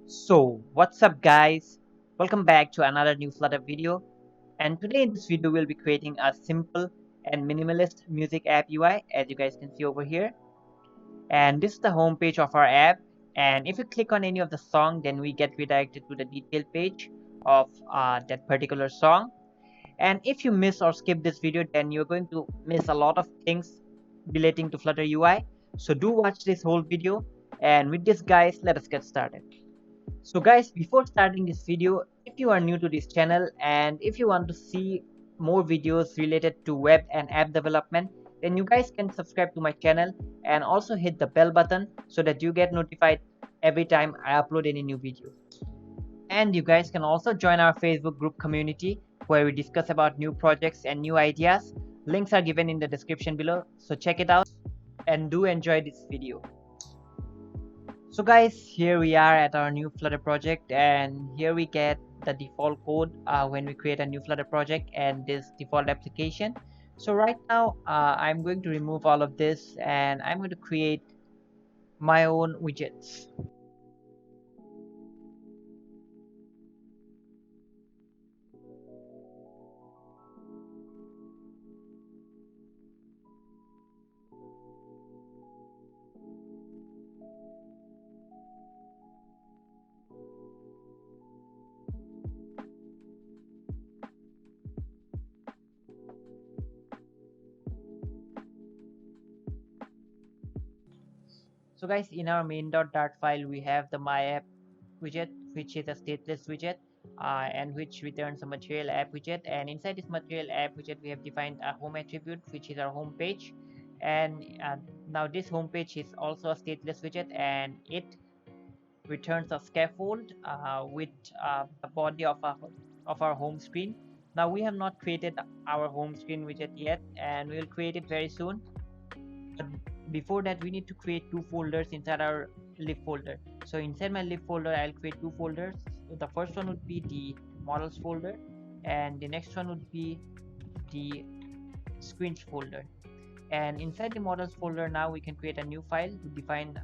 So what's up guys, welcome back to another new Flutter video, and today in this video we'll be creating a simple and minimalist music app UI, as you guys can see over here. And this is the home page of our app, and if you click on any of the song, then we get redirected to the detailed page of that particular song. And if you miss or skip this video, then you're going to miss a lot of things relating to Flutter UI. So do watch this whole video, and with this guys, let us get started. So guys, before starting this video, if you are new to this channel and if you want to see more videos related to web and app development, then you guys can subscribe to my channel and also hit the bell button so that you get notified every time I upload any new video. And you guys can also join our Facebook group community where we discuss about new projects and new ideas. Links are given in the description below, so check it out and do enjoy this video. So guys, here we are at our new Flutter project, and here we get the default code when we create a new Flutter project and this default application. So right now I'm going to remove all of this and I'm going to create my own widgets. So guys, in our main.dart file we have the my app widget, which is a stateless widget and which returns a material app widget. And inside this material app widget we have defined a home attribute, which is our home page. And now this home page is also a stateless widget, and it returns a scaffold with the body of our home screen. Now we have not created our home screen widget yet, and we will create it very soon. But before that, we need to create two folders inside our lib folder. So inside my lib folder, I'll create two folders. So the first one would be the models folder, and the next one would be the screens folder. And inside the models folder, now we can create a new file to define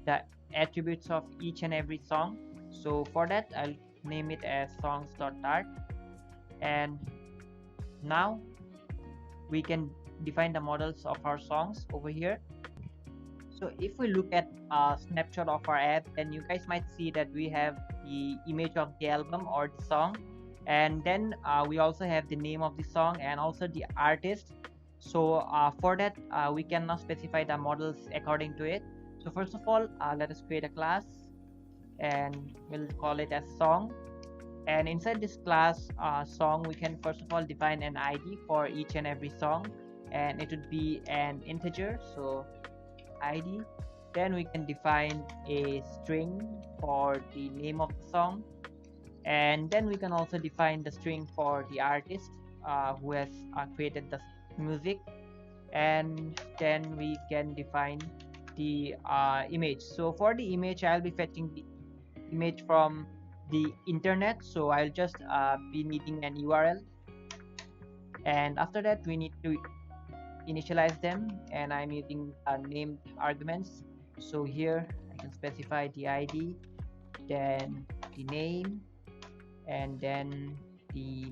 the attributes of each and every song. So for that, I'll name it as songs.dart. And now we can define the models of our songs over here. So if we look at a snapshot of our app, then you guys might see that we have the image of the album or the song, and then we also have the name of the song and also the artist. So for that we can now specify the models according to it. So first of all, let us create a class and we'll call it as song. And inside this class song, we can first of all define an ID for each and every song, and it would be an integer, so ID. Then we can define a string for the name of the song, and then we can also define the string for the artist who has created the music. And then we can define the image. So for the image, I'll be fetching the image from the internet, so I'll just be needing an URL, and after that we need to initialize them, and I'm using named arguments. So here I can specify the ID, then the name, and then the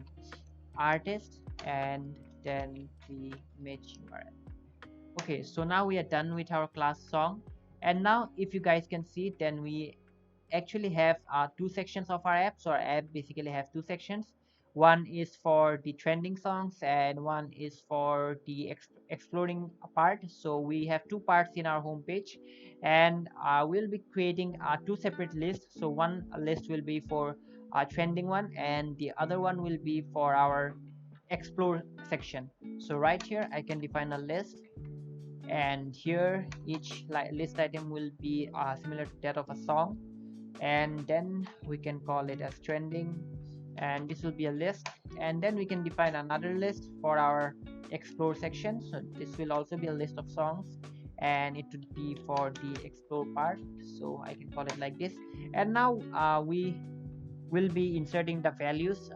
artist, and then the image URL. Okay, so now we are done with our class song. And now if you guys can see, then we actually have two sections of our app. So our app basically have two sections. One is for the trending songs and one is for the exploring part. So we have two parts in our homepage, and we'll be creating two separate lists. So one list will be for our trending one, and the other one will be for our explore section. So right here I can define a list, and here each list item will be similar to that of a song, and then we can call it as trending, and this will be a list. And then we can define another list for our explore section, so this will also be a list of songs, and it would be for the explore part, so I can call it like this. And now we will be inserting the values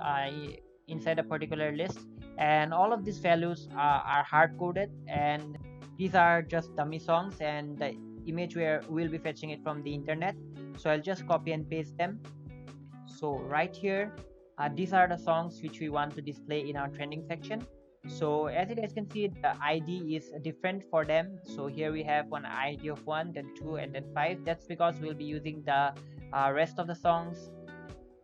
inside a particular list, and all of these values are hard coded, and these are just dummy songs, and the image where we'll be fetching it from the internet. So I'll just copy and paste them. So right here, these are the songs which we want to display in our trending section. So as you guys can see, the ID is different for them. So here we have one ID of 1, then 2, and then 5. That's because we'll be using the rest of the songs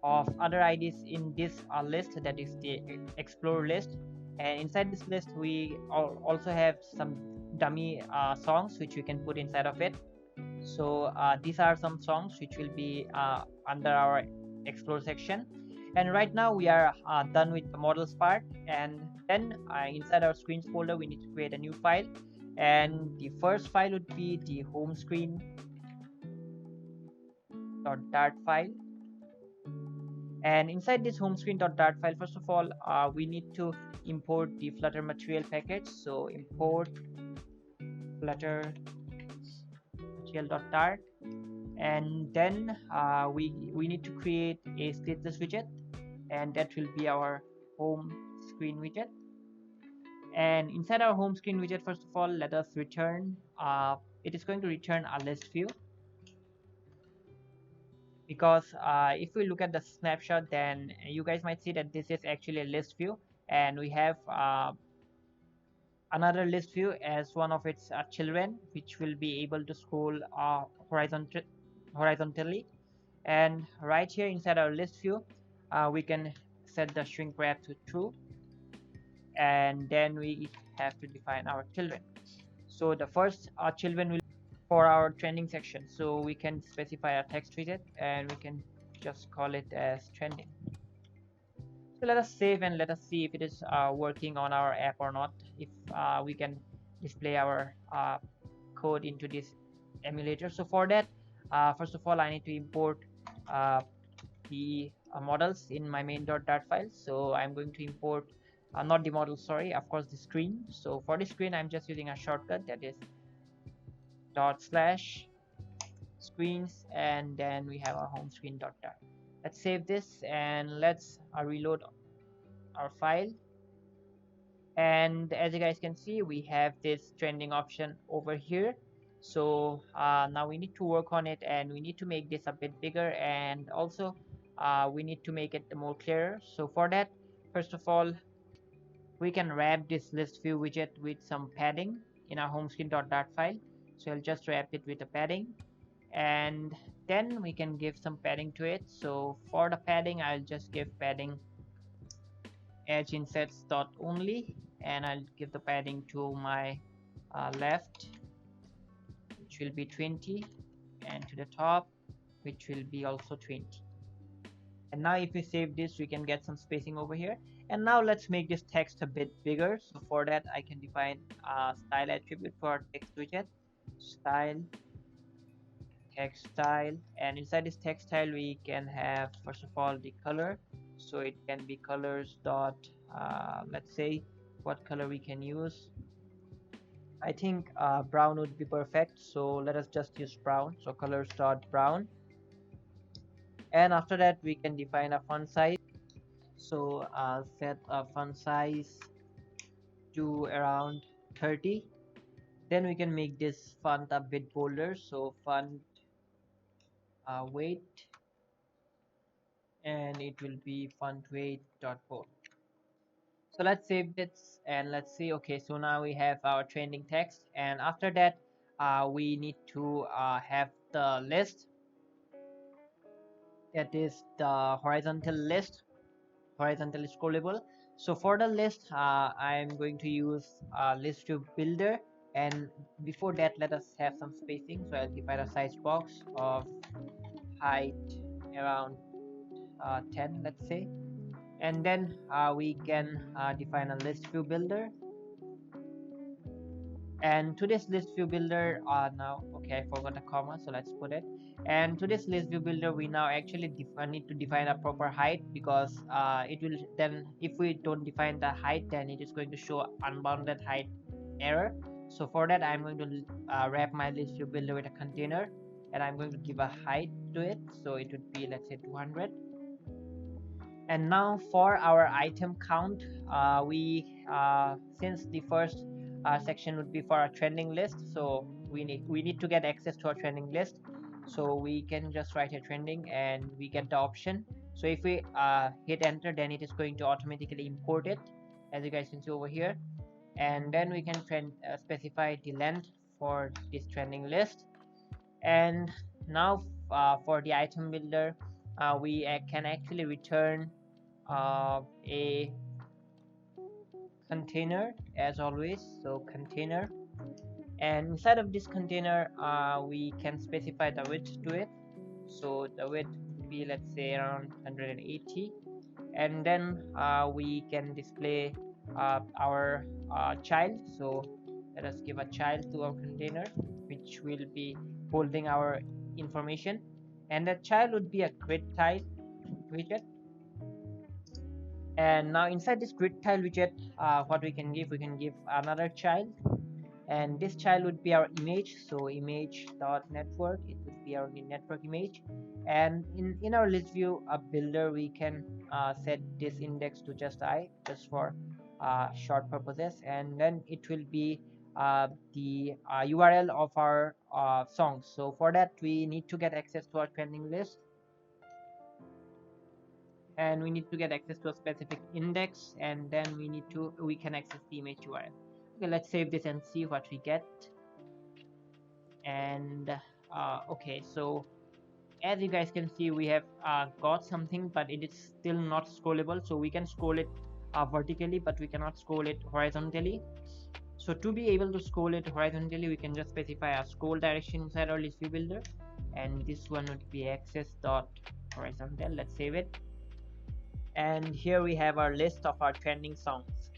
of other IDs in this list, that is the explore list. And inside this list we also have some dummy songs which we can put inside of it. So these are some songs which will be under our explore section. And right now we are done with the models part, and then inside our screens folder we need to create a new file, and the first file would be the home screen .dart file. And inside this home screen.dart file, first of all, we need to import the Flutter material package. So import Flutter material.dart, and then we need to create a stateless widget, and that will be our home screen widget. And inside our home screen widget, first of all, let us return it is going to return a list view, because if we look at the snapshot, then you guys might see that this is actually a list view, and we have another list view as one of its children, which will be able to scroll horizontally. And right here inside our list view, we can set the shrink wrap to true, and then we have to define our children. So the first children will for our trending section, so we can specify a text widget, and we can just call it as trending. So let us save and let us see if it is working on our app or not, if we can display our code into this emulator. So for that, first of all, I need to import the models in my main.dart file. So I'm going to import not the model, sorry, of course the screen. So for the screen, I'm just using a shortcut, that is /screens, and then we have our home screen.dart. Let's save this and let's reload our file. And as you guys can see, we have this trending option over here. So now we need to work on it, and we need to make this a bit bigger, and also we need to make it more clearer. So for that, first of all, we can wrap this list view widget with some padding in our home screen.dart file. So I'll just wrap it with a padding, and then we can give some padding to it. So for the padding, I'll just give padding edge insets dot only, and I'll give the padding to my left, which will be 20, and to the top, which will be also 20. And now if we save this, we can get some spacing over here. And now let's make this text a bit bigger. So for that, I can define a style attribute for text widget, style text style, and inside this text style we can have first of all the color. So it can be colors dot let's say what color we can use. I think brown would be perfect, so let us just use brown. So colors dot brown, and after that we can define a font size. So set a font size to around 30. Then we can make this font a bit bolder, so font weight, and it will be font weight dot bold. So let's save this and let's see. Okay, so now we have our trending text, and after that we need to have the list, that is the horizontal list, horizontally scrollable. So for the list, I'm going to use list view builder, and before that let us have some spacing. So I'll define a size box of height around 10, let's say, and then we can define a list view builder. And to this list view builder, now, okay, I forgot a comma, so let's put it. And to this list view builder, we now actually need to define a proper height, because it will then, if we don't define the height, then it is going to show unbounded height error. So for that, I'm going to wrap my list view builder with a container, and I'm going to give a height to it. So it would be, let's say, 200. And now for our item count, since the first section would be for a trending list, so we need to get access to our trending list. So we can just write a trending and we get the option. So if we hit enter, then it is going to automatically import it, as you guys can see over here. And then we can specify the length for this trending list. And now for the item builder, we can actually return a container as always. So container, and inside of this container we can specify the width to it. So the width would be, let's say, around 180. And then we can display our child. So let us give a child to our container, which will be holding our information, and that child would be a grid tile widget. And now inside this grid tile widget, what we can give another child, and this child would be our image. So image dot network, it would be our network image. And in our list view builder, we can set this index to just I, just for short purposes, and then it will be the URL of our songs. So for that we need to get access to our trending list, and we need to get access to a specific index, and then we can access the image URL. Okay, let's save this and see what we get. And okay, so as you guys can see, we have got something, but it is still not scrollable. So we can scroll it vertically, but we cannot scroll it horizontally. So to be able to scroll it horizontally, we can just specify a scroll direction inside our list view builder, and this one would be access dot horizontal. Let's save it. And here we have our list of our trending songs.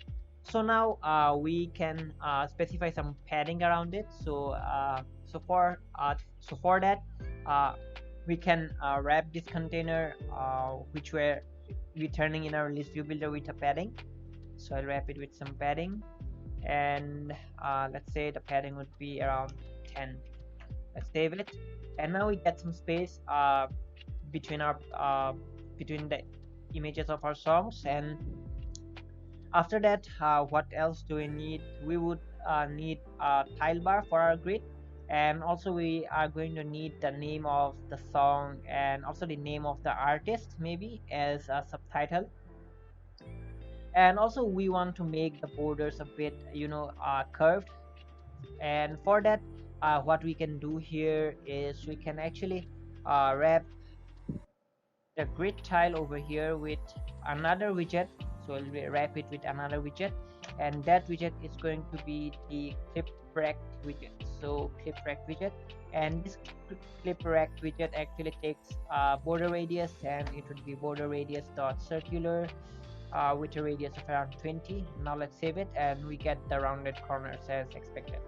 So now we can specify some padding around it. So for that we can wrap this container which we're returning in our list view builder with a padding. So I'll wrap it with some padding, and let's say the padding would be around 10. Let's save it. And now we get some space between the images of our songs. And after that, what else do we need? We would need a tile bar for our grid, and also we are going to need the name of the song and also the name of the artist, maybe as a subtitle. And also we want to make the borders a bit, curved. And for that, what we can do here is we can actually wrap the grid tile over here with another widget. So we'll wrap it with another widget, and that widget is going to be the clip rack widget. So clip rack widget, and this clip rack widget actually takes border radius, and it would be border radius dot circular with a radius of around 20. Now let's save it, and we get the rounded corners as expected.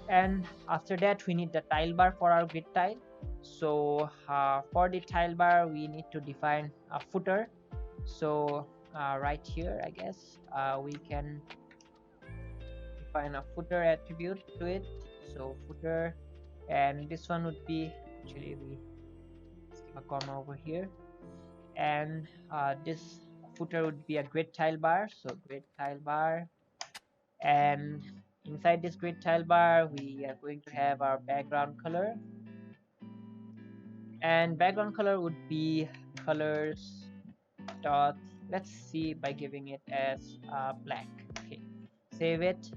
And after that, we need the tile bar for our grid tile. So for the tile bar, we need to define a footer. So right here, I guess we can define a footer attribute to it. So footer, and this one would be, actually let's give a comma over here, and this footer would be a grid tile bar. So grid tile bar, and inside this grid tile bar we are going to have our background color, and background color would be colors dot, let's see, by giving it as black. Okay, save it.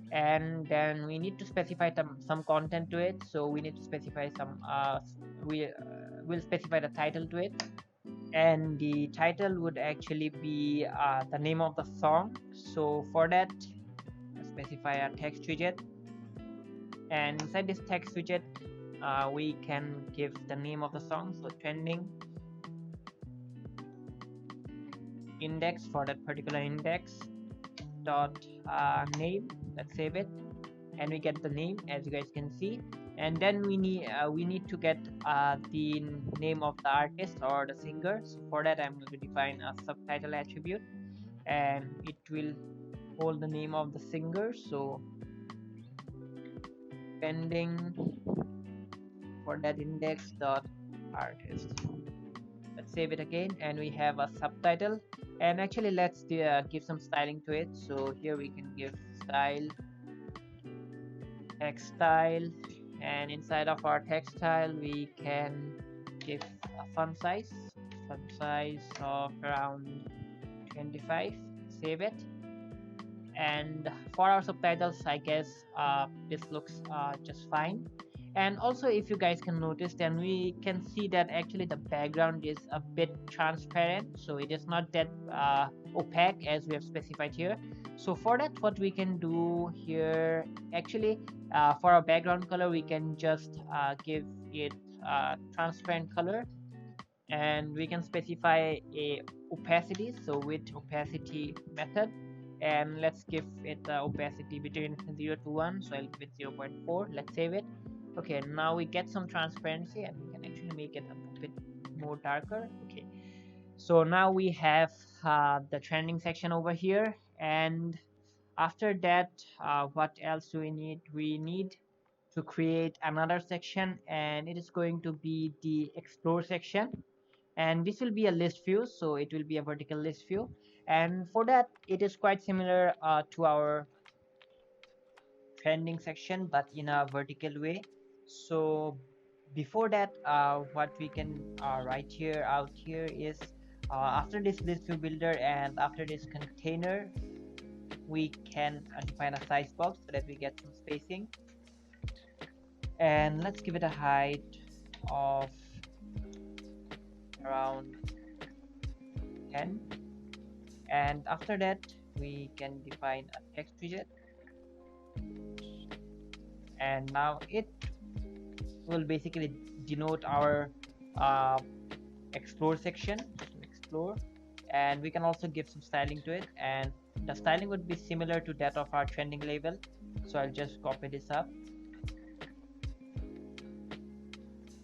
And then we need to specify some content to it. So we need to specify some we'll specify the title to it, and the title would actually be the name of the song. So for that, specify a text widget, and inside this text widget we can give the name of the song. So trending index for that particular index dot name. Let's save it, and we get the name, as you guys can see. And then we need to get the name of the artist or the singer. So for that, I'm going to define a subtitle attribute, and it will hold the name of the singer. So pending for that index dot artist. Let's save it again, and we have a subtitle. And actually, let's give some styling to it. So here we can give style, text style, and inside of our text style we can give a font size of around 25. Save it. And for our subtitles, I guess this looks just fine. And also, if you guys can notice, then we can see that actually the background is a bit transparent, so it is not that opaque as we have specified here. So for that, what we can do here, actually, for our background color, we can just give it transparent color, and we can specify a opacity, so with opacity method, and let's give it opacity between 0 to 1, so I'll give it 0.4. Let's save it. Okay, now we get some transparency and we can actually make it a bit more darker. Okay, so now we have the trending section over here, and after that, what else do we need? We need to create another section, and it is going to be the explore section, and this will be a list view, so it will be a vertical list view. And for that, it is quite similar to our trending section, but in a vertical way. So before that, what we can write here out here is, after this list view builder and after this container, we can define a size box so that we get some spacing, and let's give it a height of around 10. And after that, we can define a text widget, and now it will basically denote our uh, explore section. So explore, and we can also give some styling to it, and the styling would be similar to that of our trending label. So I'll just copy this up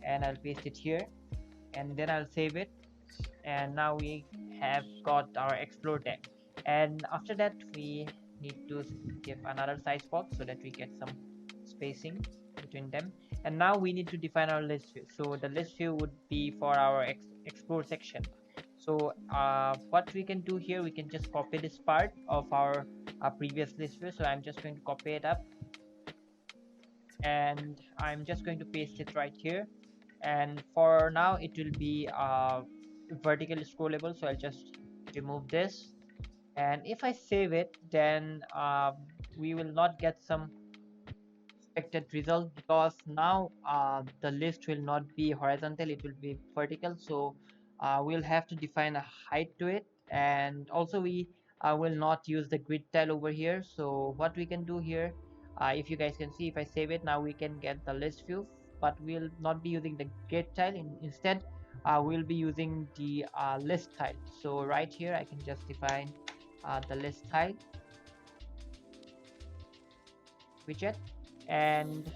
and I'll paste it here, and then I'll save it. And now we have got our explore tag, and after that we need to give another size box so that we get some spacing between them. And now we need to define our list view, so the list view would be for our explore section. So what we can do here, we can just copy this part of our previous list view. So I'm just going to copy it up, and I'm just going to paste it right here. And for now it will be vertically scrollable, so I'll just remove this. And if I save it, then we will not get some expected result, because now the list will not be horizontal, it will be vertical. So we'll have to define a height to it, and also we will not use the grid tile over here. So what we can do here, if you guys can see, if I save it, now we can get the list view, but we'll not be using the grid tile. Instead we'll be using the list tile. So right here I can just define the list tile widget. And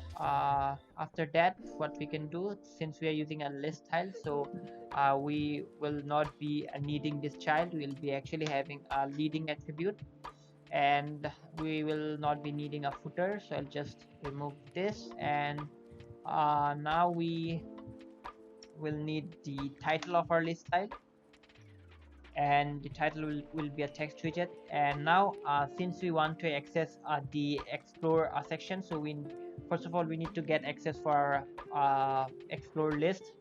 after that, what we can do, since we are using a list tile, so we will not be needing this child, we will be actually having a leading attribute, and we will not be needing a footer. So I'll just remove this, and now we will need the title of our list tile, and the title will be a text widget. And now since we want to access the explore section, so we first of all we need to get access for our explore list,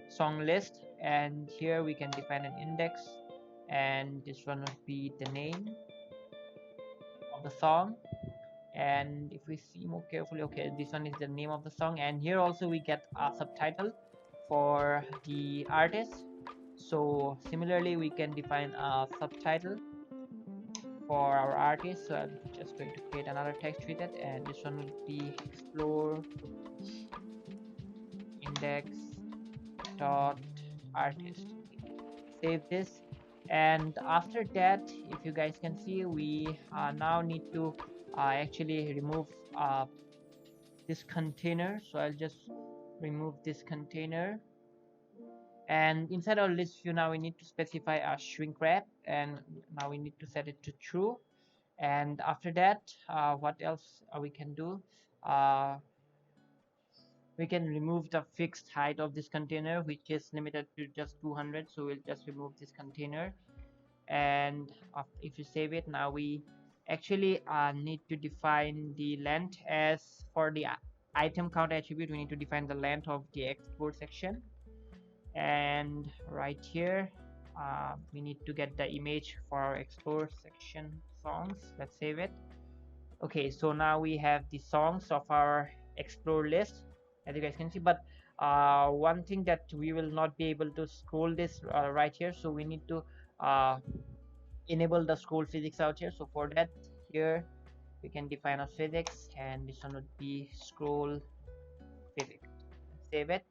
song list, and here we can define an index, and this one would be the name of the song. And if we see more carefully, okay, this one is the name of the song, and here also we get a subtitle for the artist. So similarly we can define a subtitle for our artist. So I'm just going to create another text widget, and this one will be explore index dot artist. Save this. And after that, if you guys can see, we now need to actually remove this container. So I'll just remove this container, and inside our list view now we need to specify a shrink wrap, and now we need to set it to true. And after that, what else we can do, we can remove the fixed height of this container, which is limited to just 200. So we'll just remove this container, and if you save it, now we actually need to define the length as for the item count attribute, we need to define the length of the export section. And right here we need to get the image for our explore section songs. Let's save it. Okay, so now we have the songs of our explore list, as you guys can see. But one thing that we will not be able to scroll this right here, so we need to enable the scroll physics out here. So for that, here we can define a physics, and this one would be scroll physics. Save it,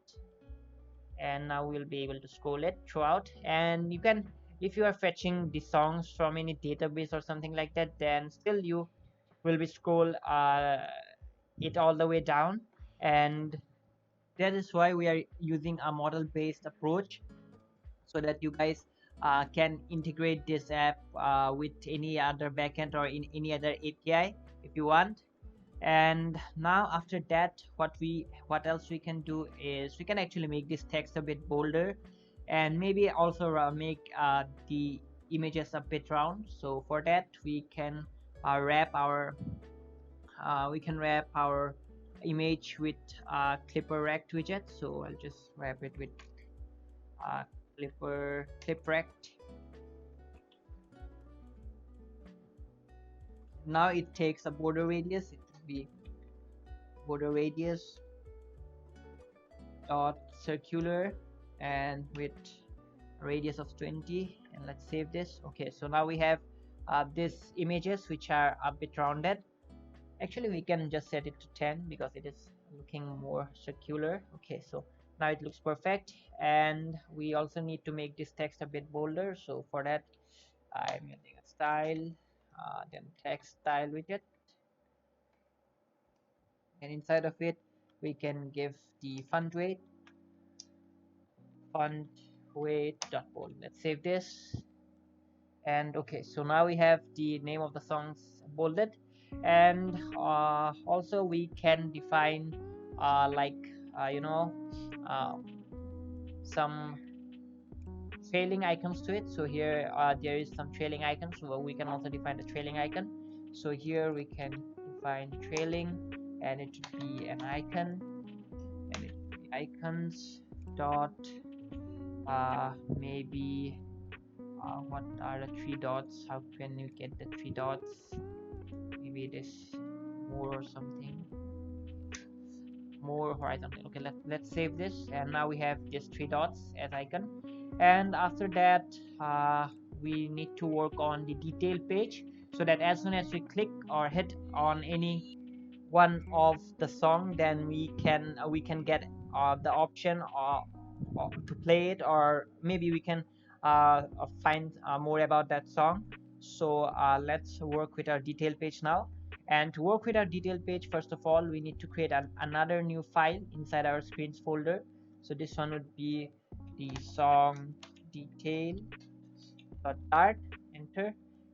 and now we'll be able to scroll it throughout. And you can, if you are fetching the songs from any database or something like that, then still you will be scroll it all the way down. And that is why we are using a model based approach, so that you guys can integrate this app with any other backend or in any other API if you want. And now after that, what else we can do is we can actually make this text a bit bolder, and maybe also make the images a bit round. So for that, we can wrap our image with clipper rect widget. So I'll just wrap it with clip rect. Now it takes a border radius. It will be border radius dot circular and with radius of 20, and let's save this. Okay, so now we have these images which are a bit rounded. Actually, we can just set it to 10 because it is looking more circular. Okay, so now it looks perfect. And we also need to make this text a bit bolder. So for that, I'm using a style, then text style widget, and inside of it we can give the font weight dot bold. Let's save this. And okay, so now we have the name of the songs bolded. And also we can define some trailing icons to it. So here there is some trailing icons, so we can also define the trailing icon. So here we can define trailing, and it should be an icon, and it should be icons dot maybe what are the 3 dots? How can you get the 3 dots? Maybe it is more or something, more horizontal. Okay, let's save this. And now we have just 3 dots as icon. And after that we need to work on the detail page, so that as soon as we click or hit on any one of the song, then we can get the option to play it, or maybe we can find more about that song. So let's work with our detail page now. And to work with our detail page, first of all, we need to create another new file inside our screens folder. So this one would be the song detail.dart, enter.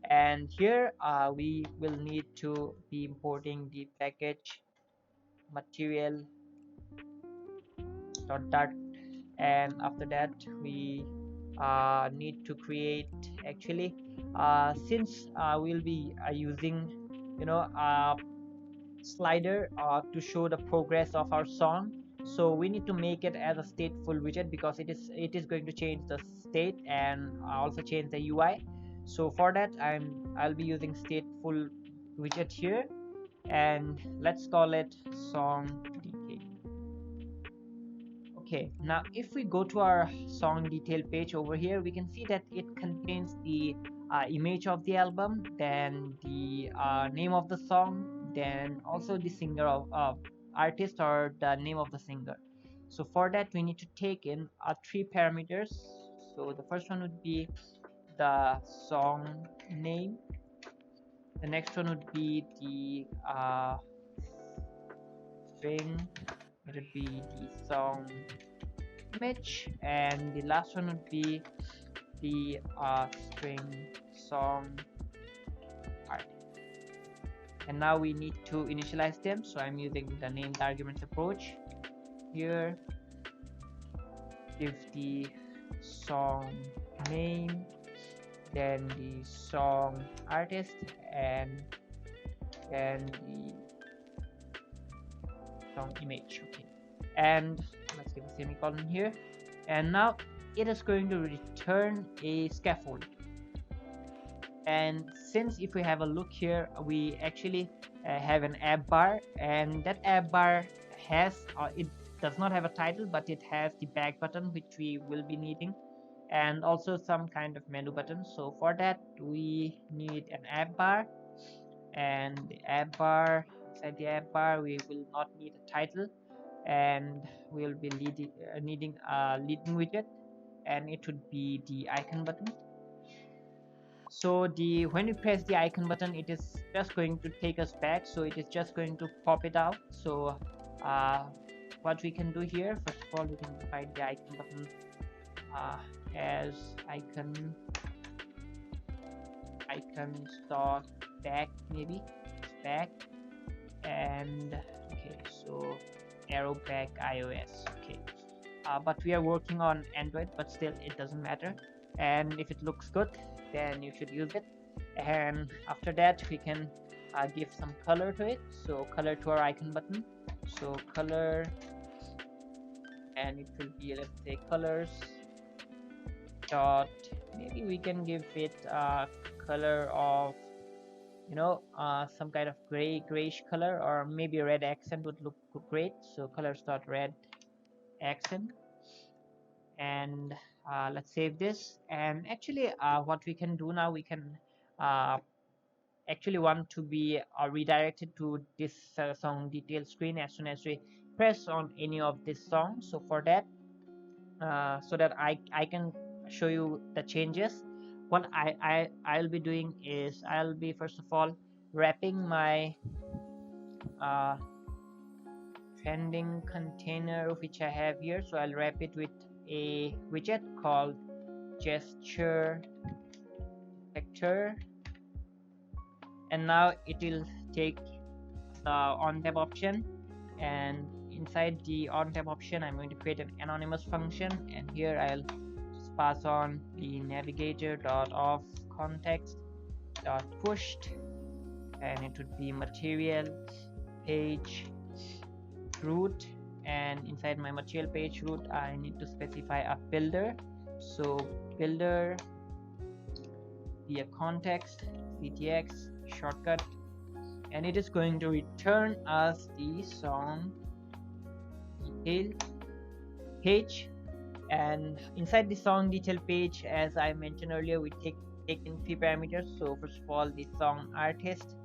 And here we will need to be importing the package material.dart. And after that we need to create, actually since we'll be using a slider to show the progress of our song, so we need to make it as a stateful widget, because it is going to change the state and also change the UI. So for that I'll be using stateful widget here, and let's call it song detail. Okay, now if we go to our song detail page over here, we can see that it contains the image of the album, then the name of the song, then also the singer of artist or the name of the singer. So for that we need to take in 3 parameters. So the first one would be the song name, the next one would be the string, it would be the song image, and the last one would be the string song artist. And now we need to initialize them, so I'm using the named arguments approach. Here give the song name, then the song artist, and then the song image. Okay, and let's give a semicolon here, and now it is going to return a scaffold. And since if we have a look here, we actually have an app bar, and that app bar has it does not have a title, but it has the back button which we will be needing, and also some kind of menu button. So for that we need an app bar, and the app bar, inside the app bar we will not need a title, and we'll be needing a leading widget, and it would be the icon button. So when you press the icon button, it is just going to take us back, so it is just going to pop it out. So what we can do here, first of all, we can define the icon button as icon dot back, maybe back, and okay, so arrow back iOS. Okay, but we are working on Android, but still it doesn't matter, and if it looks good then you should use it. And after that we can give some color to it, so color to our icon button, so color, and it will be, let's say, colors dot, maybe we can give it a color of, you know, some kind of grayish color, or maybe red accent would look great. So colors dot red accent, and let's save this. And actually what we can do now, we can actually want to be redirected to this song detail screen as soon as we press on any of this song. So for that so that I can show you the changes, what I'll be doing is I'll be first of all wrapping my trending container which I have here. So I'll wrap it with a widget called gesture vector, and now it will take the on tab option, and inside the on tab option I'm going to create an anonymous function, and here I'll just pass on the navigator dot off context dot pushed, and it would be material page root, and inside my material page root I need to specify a builder. So builder be a context ctx shortcut, and it is going to return us the song detail page. And inside the song detail page, as I mentioned earlier, we take in 3 parameters. So first of all, the song artist.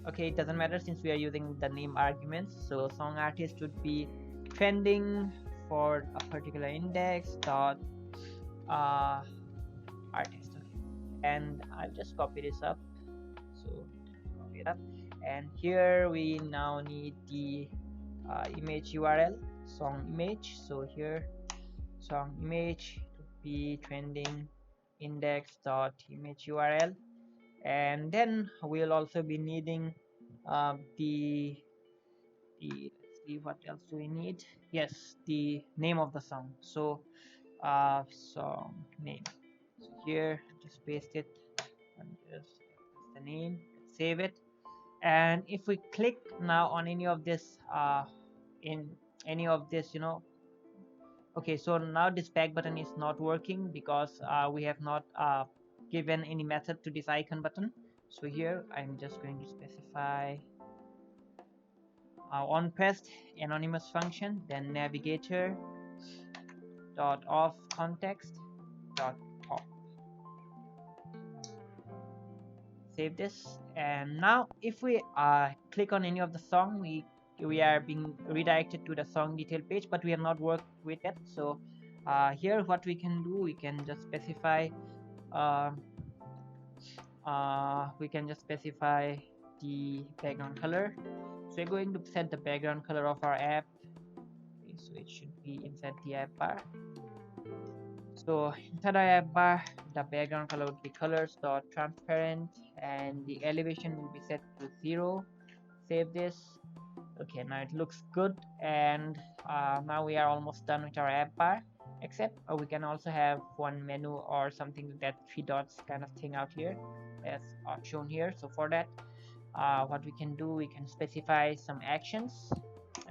Okay, it doesn't matter since we are using the name arguments. So song artist would be trending for a particular index dot artist. Okay, and I'll just copy this up. So copy it up, and here we now need the image URL, song image. So here song image to be trending index dot image URL, and then we'll also be needing the let's see, what else do we need? Yes, the name of the song. So song name. So here just paste it and just the name, save it. And if we click now on any of this in any of this, you know, okay, so now this back button is not working because we have not given any method to this icon button. So here I'm just going to specify on pressed anonymous function, then navigator dot off context dot pop. Save this, and now if we click on any of the song, we are being redirected to the song detail page, but we have not worked with it. So here what we can do, we can just specify the background color. So we're going to set the background color of our app. Okay, so it should be inside the app bar. So inside our app bar, the background color would be colors dot transparent, and the elevation will be set to 0. Save this. Okay, now it looks good, and now we are almost done with our app bar, except we can also have one menu or something like that 3 dots kind of thing out here as shown here. So for that what we can do, we can specify some actions,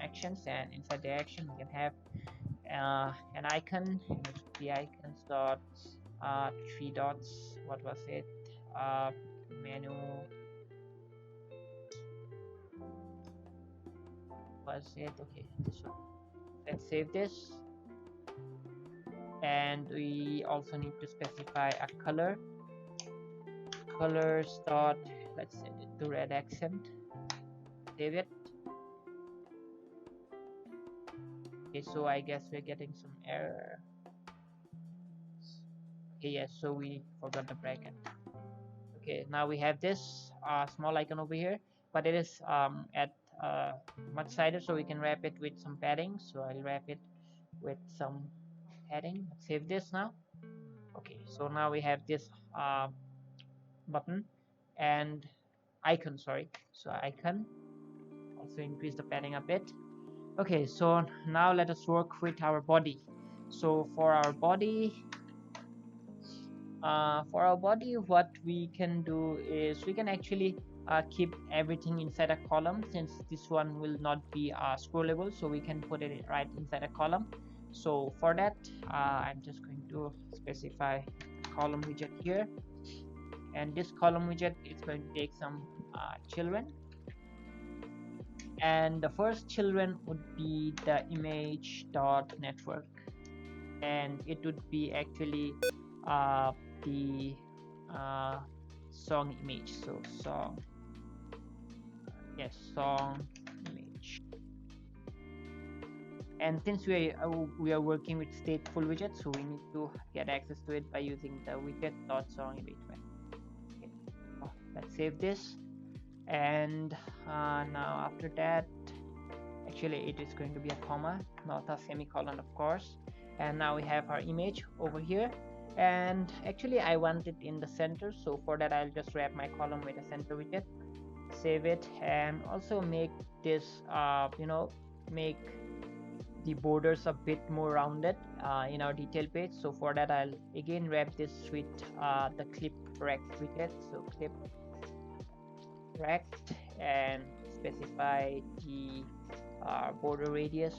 actions, and inside the action we can have an icon. The icons dot 3 dots. What was it? Menu was it? Okay, this one. Let's save this, and we also need to specify a color. Colors dot, let's set it to red accent. Save it. Okay, so I guess we're getting some error. Okay, yes, so we forgot the bracket. Okay, now we have this small icon over here, but it is at much sided, so we can wrap it with some padding. So I'll wrap it with some padding. Let's save this now. Okay, so now we have this button and icon, sorry. So icon, also increase the padding a bit. Okay, so now let us work with our body. So for our body, what we can do is we can actually keep everything inside a column, since this one will not be scrollable, so we can put it right inside a column. So for that, I'm just going to specify column widget here, and this column widget is going to take some children, and the first children would be the image dot network, and it would be actually the song image. So song, yes, song image. And since we are working with stateful widgets, so we need to get access to it by using the widget dot song image. Okay. Let's save this, and now after that, actually it is going to be a comma, not a semicolon, of course. And now we have our image over here, and actually I want it in the center, so for that I'll just wrap my column with a center widget, save it, and also make this make the borders a bit more rounded in our detail page. So for that I'll again wrap this with the clip rect widget. So clip rect, and specify the border radius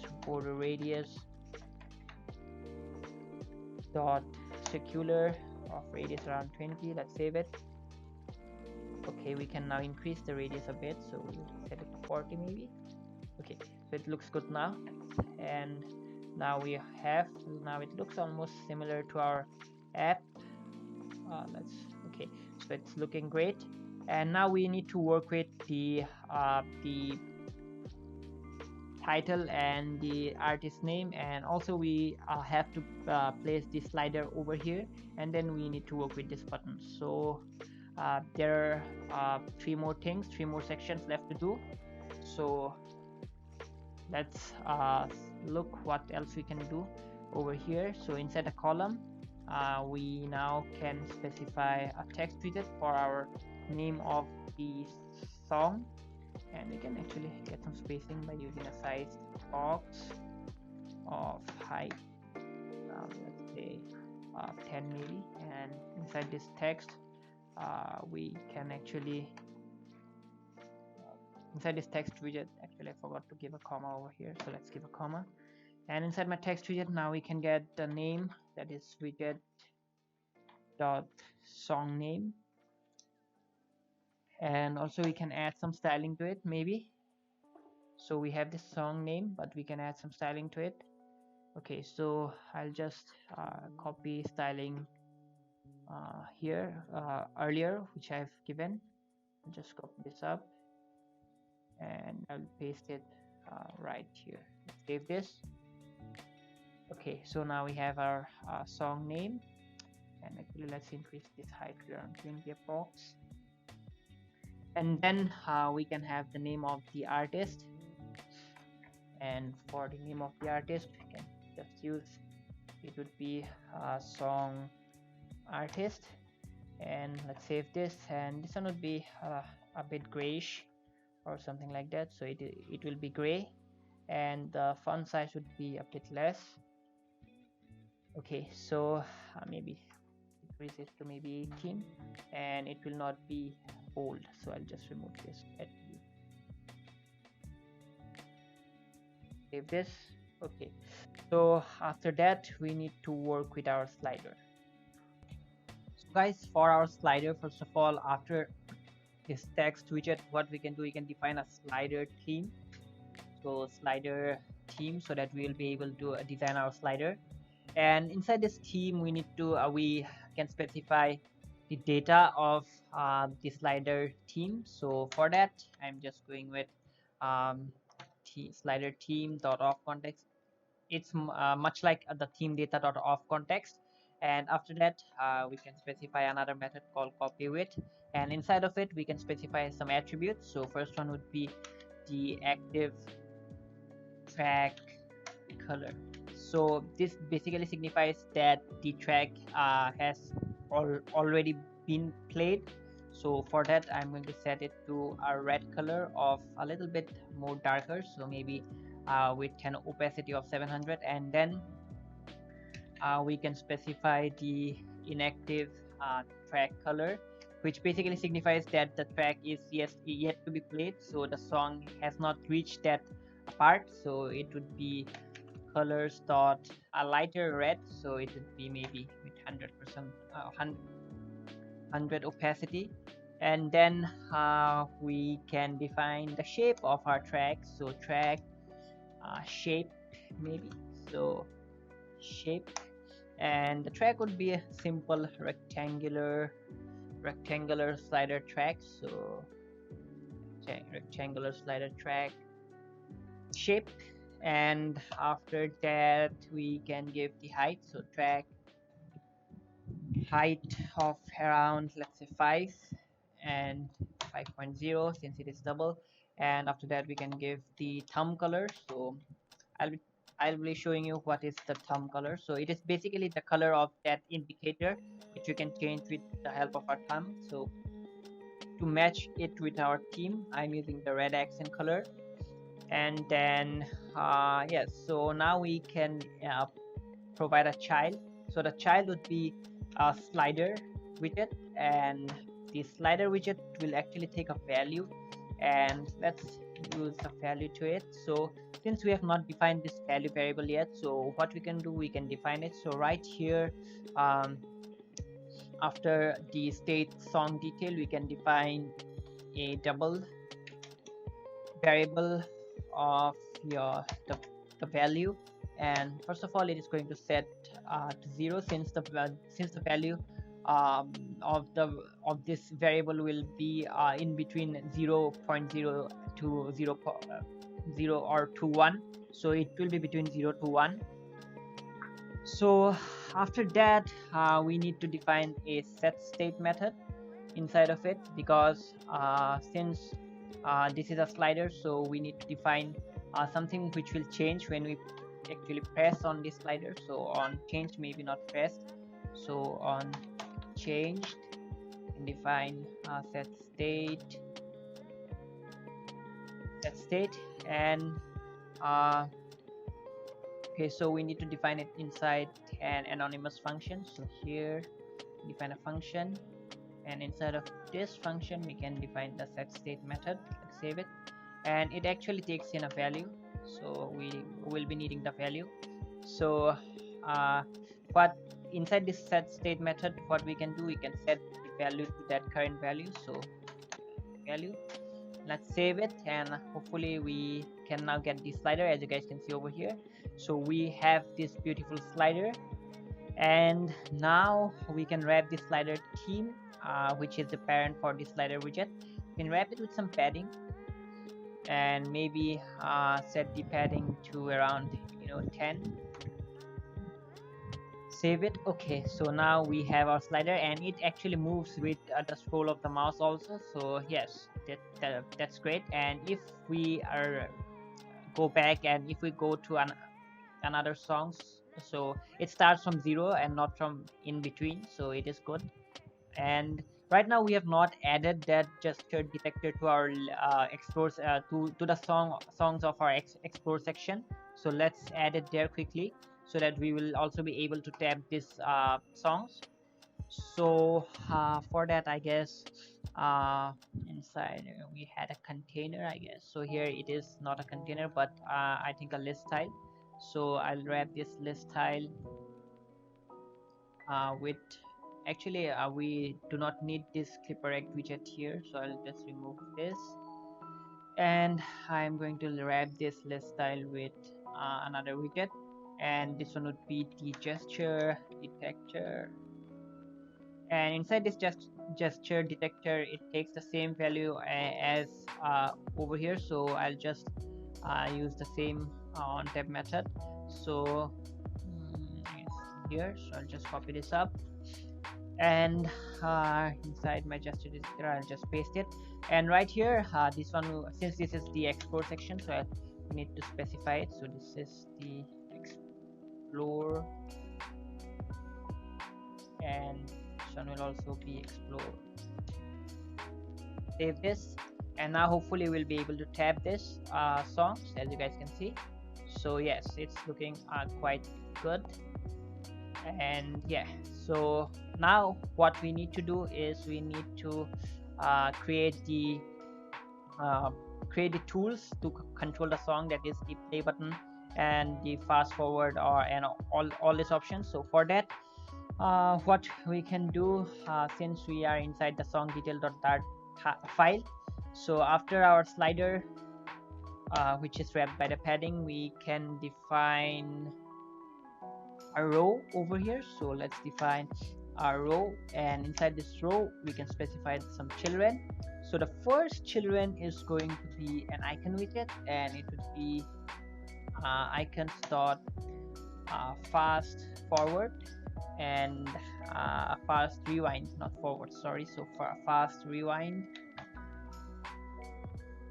dot circular of radius around 20. Let's save it. Okay, we can now increase the radius a bit, so we'll set it to 40 maybe. Okay, so it looks good now, and now it looks almost similar to our app. Okay, so it's looking great, and now we need to work with the title and the artist name, and also we have to place the slider over here, and then we need to work with this button. So there are three more sections left to do. So let's look what else we can do over here. So inside a column, we now can specify a text widget for our name of the song, and we can actually get some spacing by using a size box of height, let's say 10 maybe. And inside this text, we can actually inside this text widget, actually I forgot to give a comma over here, so let's give a comma. And inside my text widget, now we can get the name, that is widget dot song name, and also we can add some styling to it maybe. So we have this song name, but we can add some styling to it. Okay, so I'll just copy styling here earlier, which I've given. I'll just copy this up and I'll paste it right here. Save this. Okay, so now we have our song name, and actually let's increase this height to around 20 approx. And then we can have the name of the artist, and for the name of the artist we can just use, it would be song artist. And let's save this, and this one would be a bit grayish or something like that, so it will be gray, and the font size would be a bit less. Okay, so maybe increase it to maybe 18, and it will not be bold, so I'll just remove this. save this. Okay, so after that we need to work with our slider. So guys, for our slider, first of all, after this text widget, what we can do, we can define a slider theme. So slider theme, so that we will be able to design our slider. And inside this theme, we need to we can specify the data of the slider theme. So for that, I'm just going with um, slider theme dot off context. It's much like the theme data dot off context. And after that, we can specify another method called copy width, and inside of it we can specify some attributes. So first one would be the active track color. So this basically signifies that the track has already been played. So for that, I'm going to set it to a red color of a little bit more darker, so maybe with an opacity of 700. And then we can specify the inactive track color, which basically signifies that the track is yet to be played, so the song has not reached that part. So it would be colors dot a lighter red, so it would be maybe with 100% 100 opacity. And then we can define the shape of our track. So track shape, maybe, so shape, and the track would be a simple rectangular slider track. So rectangular slider track shape. And after that, we can give the height. So track height of around, let's say, 5 and 5.0, since it is double. And after that, we can give the thumb color. So I'll be showing you what is the thumb color. So it is basically the color of that indicator, which you can change with the help of our thumb. So to match it with our theme, I'm using the red accent color. And then yes, so now we can provide a child. So the child would be a slider widget, and the slider widget will actually take a value, and let's use a value to it. So since we have not defined this value variable yet, so what we can do, we can define it. So right here, after the state song detail, we can define a double variable of the value. And first of all, it is going to set to 0, since the value of this variable will be in between 0.0 to 0 or to 1. So it will be between 0 to 1. So after that, we need to define a set state method inside of it, because since this is a slider, so we need to define something which will change when we actually press on this slider. So on changed, maybe not pressed. So on changed, and define set state, and okay, so we need to define it inside an anonymous function. So here, define a function, and inside of this function we can define the set state method. Let's save it, and it actually takes in a value, so we will be needing the value. So but inside this set state method, what we can do, we can set the value to that current value. So value, let's save it, and hopefully we can now get the slider, as you guys can see over here. So we have this beautiful slider, and now we can wrap the slider theme, which is the parent for the slider widget. We can wrap it with some padding, and maybe set the padding to around 10. Save it. Okay, so now we have our slider, and it actually moves with the scroll of the mouse also. So yes, that's great. And if we go back, and if we go to another songs, so it starts from 0 and not from in between, so it is good. And right now we have not added that gesture detector to our explore to the songs of our explore section. So let's add it there quickly, so that we will also be able to tap this songs. So for that, I guess in inside we had a container, I guess. So here it is not a container, but I think a list style. So I'll wrap this list style with, actually we do not need this clipper act widget here, so I'll just remove this, and I'm going to wrap this list style with another widget, and this one would be the gesture detector. And inside this gesture detector, it takes the same value as over here, so I'll just use the same on tab method. So here, so I'll just copy this up, and inside my gesture detector I'll just paste it. And right here, this one, since this is the explore section, so I need to specify it. So this is the explore, and this one will also be explore. Save this, and now hopefully we'll be able to tab this songs, as you guys can see. So yes, it's looking quite good. And yeah, so now what we need to do is we need to create the tools to control the song, that is the play button and the fast forward and all these options. So for that, what we can do, since we are inside the song detail.dart file, so after our slider, which is wrapped by the padding, we can define a row over here. So let's define a row, and inside this row we can specify some children. So the first children is going to be an icon widget, and it would be icons dot fast forward and fast rewind, not forward, sorry. So for a fast rewind,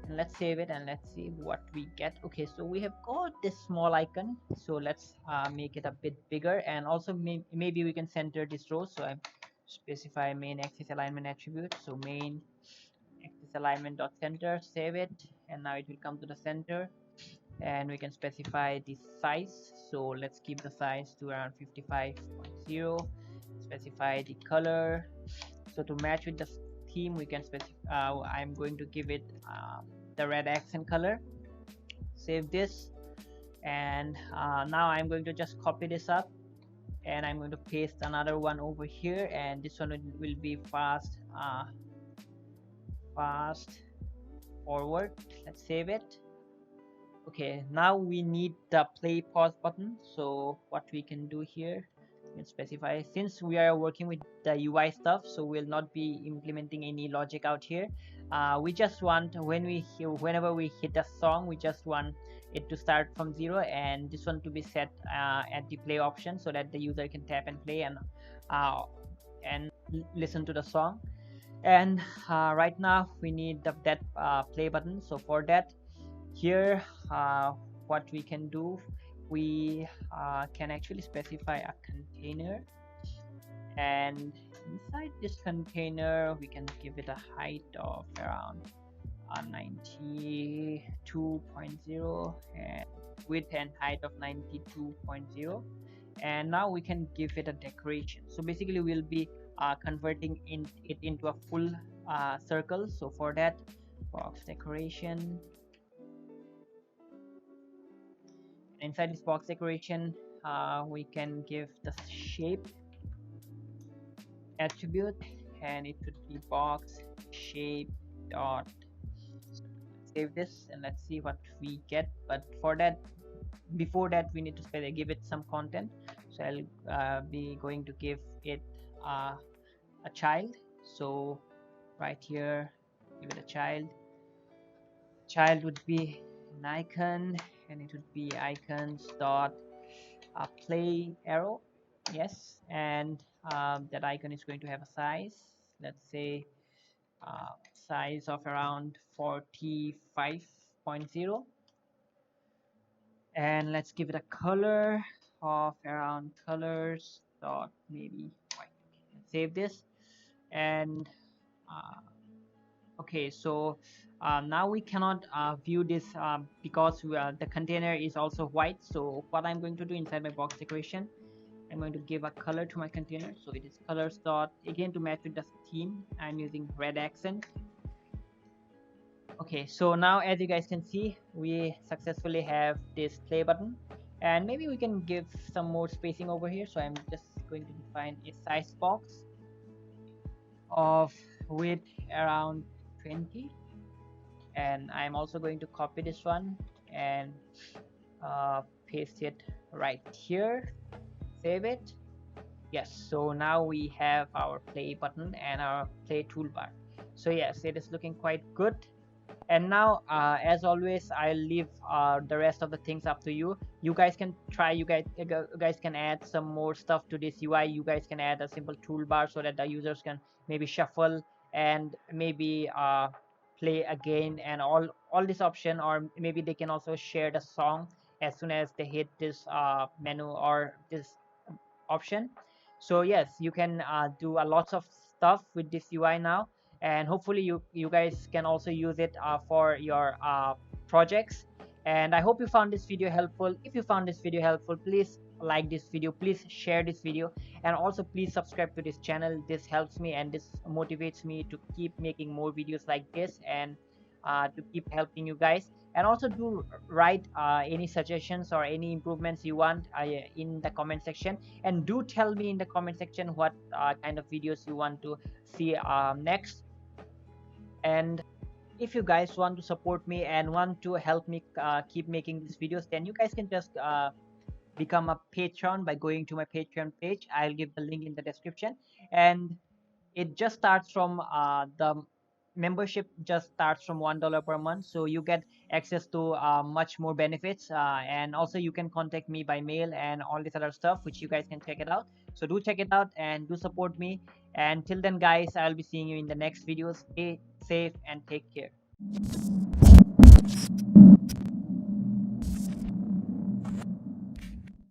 and let's save it and let's see what we get. Okay, so we have got this small icon, so let's make it a bit bigger, and also maybe we can center this row. So I specify main axis alignment attribute, so main axis alignment dot center, save it, and now it will come to the center. And we can specify the size, so let's keep the size to around 55.0. specify the color, so to match with the theme we can specify, I'm going to give it the red accent color. Save this, and now I'm going to just copy this up, and I'm going to paste another one over here, and this one will be fast forward. Let's save it. Okay, now we need the play pause button. So what we can do here, we can specify, since we are working with the UI stuff, so we'll not be implementing any logic out here. We just want, whenever we hit a song, we just want it to start from 0, and this one to be set at the play option, so that the user can tap and play and listen to the song. And right now we need that play button. So for that, here what we can do, we can actually specify a container, and inside this container we can give it a height of around 92.0 and width and height of 92.0. and now we can give it a decoration. So basically we'll be converting it into a full circle. So for that, box decoration, inside this box decoration we can give the shape attribute, and it could be box shape dot. Save this and let's see what we get. But for that, before that, we need to give it some content. So I'll be going to give it a child. So right here, give it a child. Child would be an icon, and it would be icons dot play arrow. Yes, and that icon is going to have a size, let's say size of around 45.0, and let's give it a color of around colors dot maybe white. Save this, and okay, so now we cannot view this because the container is also white. So what I'm going to do inside my box decoration, I'm going to give a color to my container. So it is colors dot, again to match with the theme, I'm using red accent, Okay, so now as you guys can see, we successfully have this play button, and maybe we can give some more spacing over here. So I'm just going to define a size box of width around 20, and I'm also going to copy this one and paste it right here, save it. Yes, so now we have our play button and our play toolbar. So yes, it is looking quite good. And now as always, I'll leave the rest of the things up to you. You guys can try, you guys can add some more stuff to this UI. You guys can add a simple toolbar so that the users can maybe shuffle and maybe play again and all this option, or maybe they can also share the song as soon as they hit this menu or this option. So yes, you can do a lots of stuff with this UI now, and hopefully you guys can also use it for your projects. And I hope you found this video helpful. If you found this video helpful, please like this video, please share this video, and also please subscribe to this channel. This helps me and this motivates me to keep making more videos like this, and to keep helping you guys. And also do write any suggestions or any improvements you want in the comment section, and do tell me in the comment section what kind of videos you want to see next. And if you guys want to support me and want to help me keep making these videos, then you guys can just become a patron by going to my Patreon page. I'll give the link in the description, and it just starts from the membership just starts from $1 per month, so you get access to much more benefits, and also you can contact me by mail and all this other stuff, which you guys can check it out. So do check it out and do support me. And till then guys, I'll be seeing you in the next videos. Stay safe and take care.